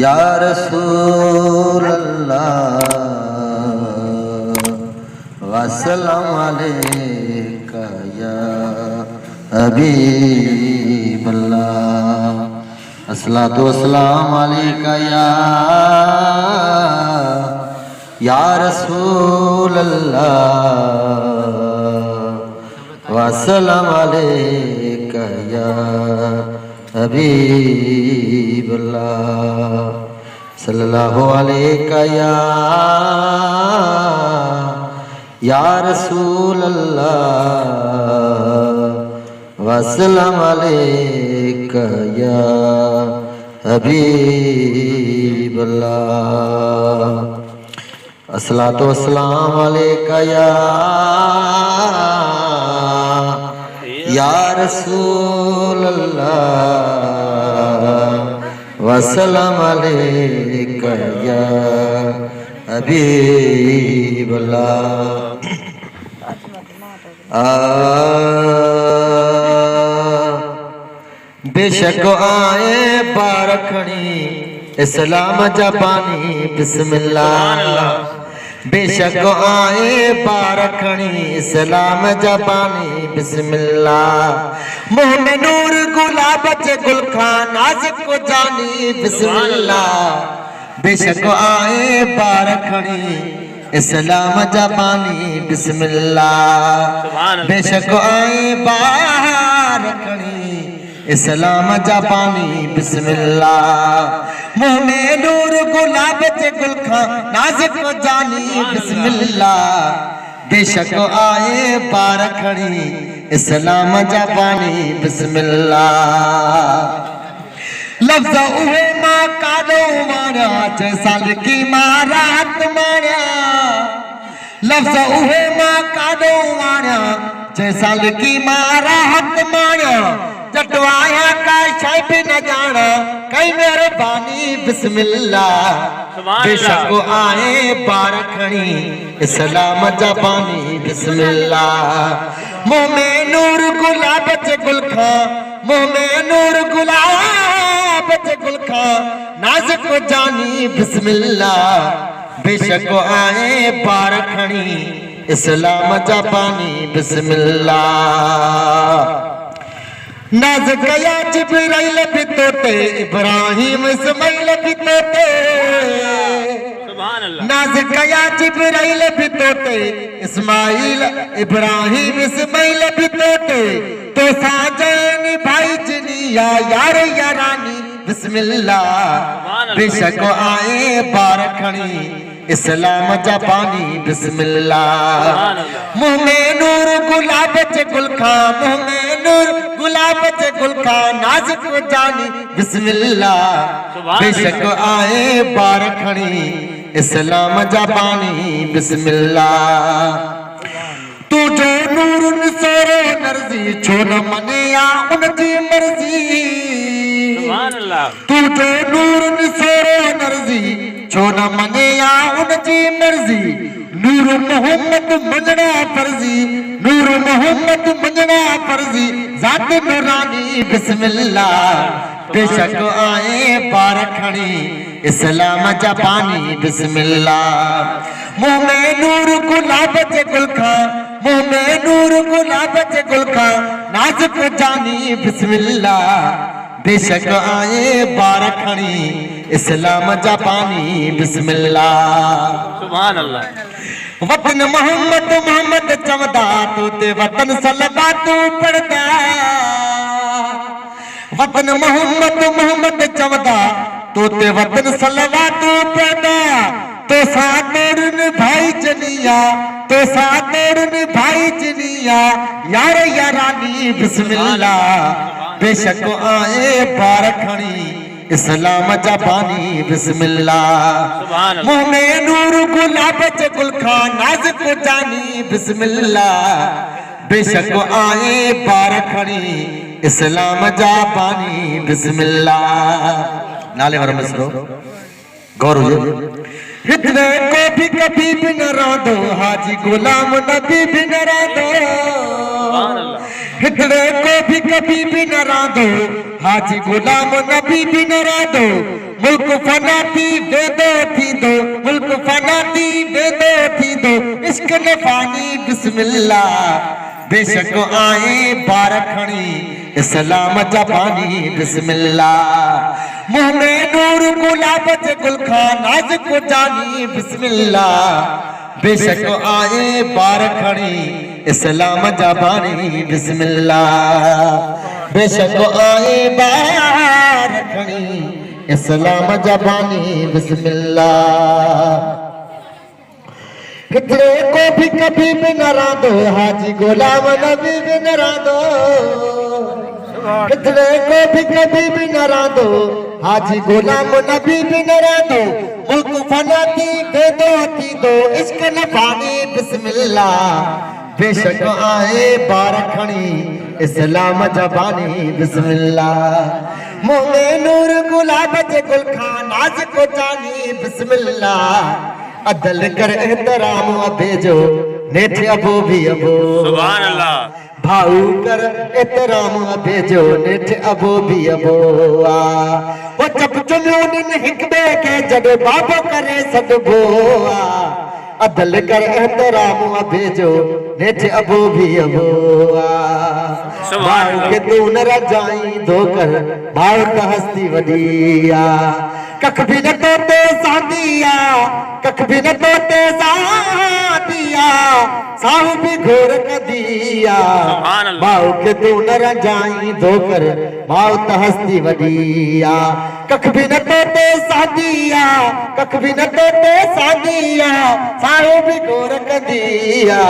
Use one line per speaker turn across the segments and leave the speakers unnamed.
या रसूल अल्लाह वस्सलाम अलैका या हबीब अल्लाह अस्सलातु वस्सलाम अलैका या रसूल अल्लाह वस्सलाम अलैका या हबीब अल्लाह सल्लल्लाहु अलैका या रसूल अल्लाह वस्सलाम अलैका या हबीब अल्लाह अस्सलातु वस्सलाम अलैका या रसूल अल्लाह वस्सलाम अलैका या हबीब अल्लाह बेशक आए पारखणी इस्लाम जापानी बिस्मिल्लाह बेशक आए पारखणी इस्लाम जापानी बिस्मिल्लाह मुँह में नूर गुलाब गुल खान नाज़िक को जानी बिस्मिल्लाह बेशक आए पारखणी इस्लाम जापानी बिस्मिल्लाह बेशक आए पारखणी इस्लाम जापानी बिस्मिल्लाह मुँह में नूर गुलाब गुल खान नाज़िक को जानी बिस्मिल्लाह बेशक आए पारखणी इस्लाम जापानी बिस्मिल्लाह लफ्ज़ उहे मां कालो मारा जैसाल की मारात मारा लफ्ज़ उहे मां कालो मारा जैसाल की मारात मारा जटवाया का शाय भी न जाना कई मेहरबानी बिस्मिल्लाह बेशक आए पारखणी इस्लाम जापानी बिस्मिल्लाह मुँह में नूर गुलाब गुल खां मुँह में नूर गुलाब गुल खां नाज़िक को जानी बिस्मिल्लाह बेशक आए पारखणी इस्लाम जापानी बिस्मिल्लाह नाज़िक या जिब्राइल भी तोते इब्राहिम इस्माइल भी तोते नाज़िक या जिब्राइल भी तोते इस्माइल इब्राहिम इस्माइल भी तोते तो साजन भाई जनिया यार यारानी बिस्मिल्लाह बेशक आए पारखणी इस्लाम जापानी बिस्मिल्लाह मुँह में नूर गुलाब गुल खां मुँह में नूर गुलाब गुल खां नाज़िक को जानी बिस्मिल्लाह बेशक आए पारखणी इस्लाम जापानी बिस्मिल्लाह तू जो नूर सोरो नर्जी छो न मनिया उनकी मर्जी तू जो नूर सोरो नर्जी छो न मनिया उनकी मर्जी नूर मोहम्मद मंजणा फर्जी नूर मोहम्मद मंजणा फर्जी ज़ात नूरानी बिस्मिल्लाह बेशक आए पारखणी इस्लाम जापानी बिस्मिल्लाह मुँह में नूर गुलाब गुल खां मुँह में नूर गुलाब गुल खां नाज़िक जानी बिस्मिल्लाह बेशक आए पारखणी इस्लाम जापानी बिस्मिल्लाह सुभान अल्लाह वतन मोहम्मद मोहम्मद चवदा तू ते वतन सलवातू पढ़दा वतन मोहम्मद मोहम्मद चवदा तू ते वतन सलवातू पढ़दा तो सादरन भाई जनिया तो सादरन भाई जनिया यार यारानी बिस्मिल्लाह बेशक आए पारखणी इस्लाम जापानी बिस्मिल्लाह मुँह में नूर गुलाब गुल खां नाज़िक को जानी बिस्मिल्लाह बेशक आए पारखणी इस्लाम जापानी बिस्मिल्लाह नाले वर मसरो गौरव हितने को भी कभी भी न रांधो हाजी गुलाम नबी भी न रांधो हितड़े को भी कभी भी न रांधो, हाजी गुलाम नबी भी न रांधो। मुल्क फना थी वेदो थी दो, मुल्क फना थी वेदो थी दो। इश्क न फानी बिस्मिल्लाह, बेशक आए बार खणी इस्लाम जा पानी बिस्मिल्लाह। मुंह में नूर गुलाब जे गुलखान नाज को जानी बिस्मिल्लाह। बेशक आए बार खणी इस्लाम जा पानी बिस्मिल्लाह। बेशक आए बार खणी इस्लाम जा पानी बिस्मिल्लाह। कितने को भी कभी भी न रांधो, हाजी गुलाम नबी भी न रांधो। कितने को भी कभी भी न रांधो, हाजी गुलाम नबी भी न रांधो। मुल्क फना थी वेदो थी दो, इश्क न पानी बिस्मिल्लाह। बेशक आए बार खणी इस्लाम जा पानी बिस्मिल्लाह। मुंह में नूर गुलाब जे गुलखान नाज को जानी बिस्मिल्लाह। अदल कर एहतराम अबे जो नेठ अबो भी अबो,
सुभान अल्लाह।
भाऊ कर एहतराम अबे जो नेठ अबो भी अबो। वो जब जुनून हिकबे के जब बाबो करे सदबो। अदल कर एहतराम अबे जो नेठ अबो भी अबो। भाऊ के तू न रजाई धोकर भाऊ त हस्ती वडिया। कख भी न तोते सादिया, कख भी न तोते सादिया। साहू भी घोर कदिया, भाऊ के तू न रजाई धोकर भाऊ त हस्ती वडिया। कख भी न तोते सादिया, कख भी न तोते सादिया। साहू भी घोर कदिया,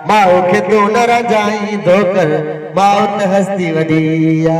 भाऊ के तू न रजाई धोकर भाऊ त हस्ती वडिया।